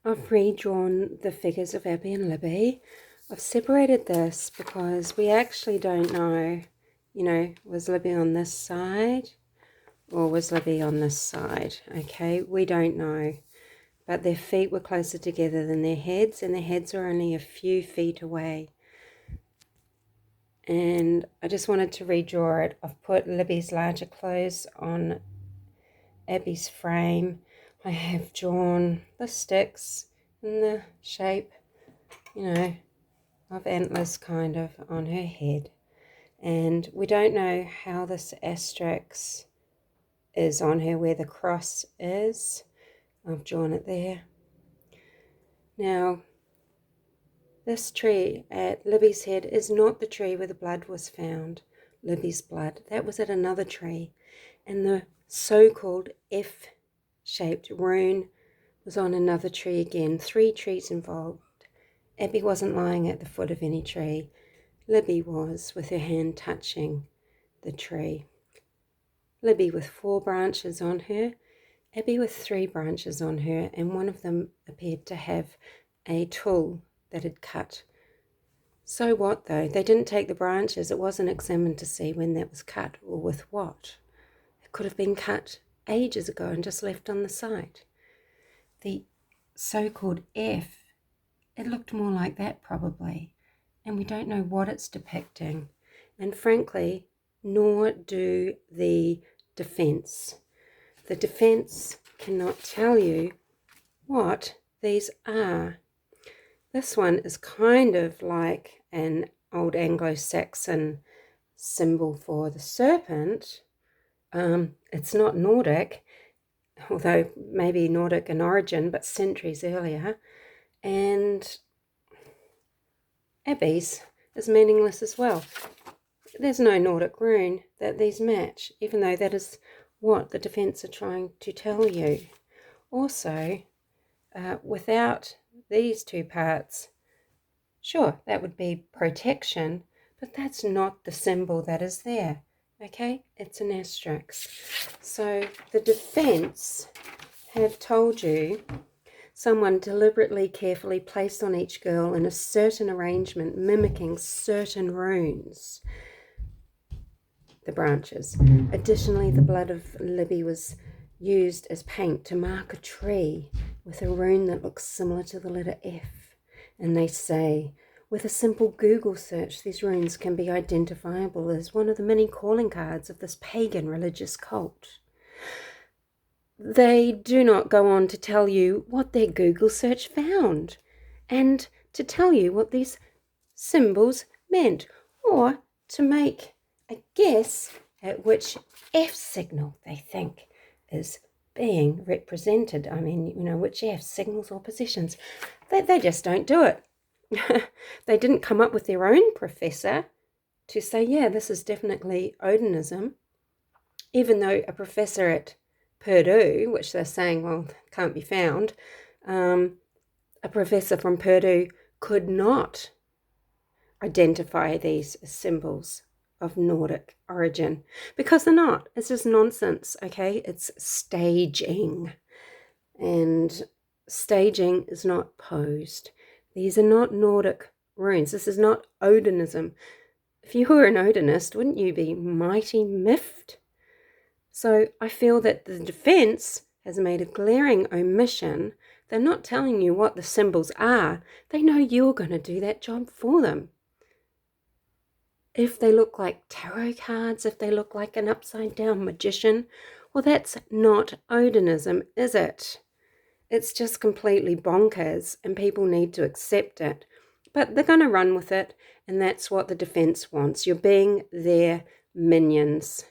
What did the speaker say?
I've redrawn the figures of Abby and Libby. I've separated this because we actually don't know, was Libby on this side or was Libby on this side? Okay, we don't know. But their feet were closer together than their heads, and their heads were only a few feet away. And I just wanted to redraw it. I've put Libby's larger clothes on Abby's frame. I have drawn the sticks in the shape, of antlers kind of on her head. And we don't know how this asterisk is on her, where the cross is. I've drawn it there. Now, this tree at Libby's head is not the tree where the blood was found, Libby's blood. That was at another tree. And the so-called F-shaped rune was on another tree again. 3 trees involved. Abby wasn't lying at the foot of any tree. Libby was, with her hand touching the tree. Libby with 4 branches on her, Abby with 3 branches on her, and one of them appeared to have a tool that had cut. So what though? They didn't take the branches. It wasn't examined to see when that was cut or with what. It could have been cut ages ago and just left on the site. The so-called F, it looked more like that probably, and we don't know what it's depicting. And frankly, nor do the defense. The defense cannot tell you what these are. This one is kind of like an old Anglo-Saxon symbol for the serpent. It's not Nordic, although maybe Nordic in origin, but centuries earlier. And Abby's is meaningless as well. There's no Nordic rune that these match, even though that is what the defense are trying to tell you. Also, without these 2 parts, sure, that would be protection, but that's not the symbol that is there, okay? It's an asterisk. So the defense have told you someone deliberately, carefully placed on each girl in a certain arrangement, mimicking certain runes, the branches. Additionally, the blood of Libby was used as paint to mark a tree with a rune that looks similar to the letter F. And they say, with a simple Google search, these runes can be identifiable as one of the many calling cards of this pagan religious cult. They do not go on to tell you what their Google search found, and to tell you what these symbols meant, or to make a guess at which F signal they think is being represented. I mean, which F signals or positions. They just don't do it. They didn't come up with their own professor to say, yeah, this is definitely Odinism, even though a professor at Purdue, which they're saying, well, can't be found, a professor from Purdue could not identify these as symbols of Nordic origin, because they're not. It's just nonsense, okay? It's staging, and staging is not posed. These are not Nordic runes. This is not Odinism. If you were an Odinist, wouldn't you be mighty miffed? So I feel that the defense has made a glaring omission. They're not telling you what the symbols are. They know you're going to do that job for them. If they look like tarot cards, if they look like an upside-down magician, well, that's not Odinism, is it? It's just completely bonkers, and people need to accept it. But they're going to run with it, and that's what the defense wants. You're being their minions.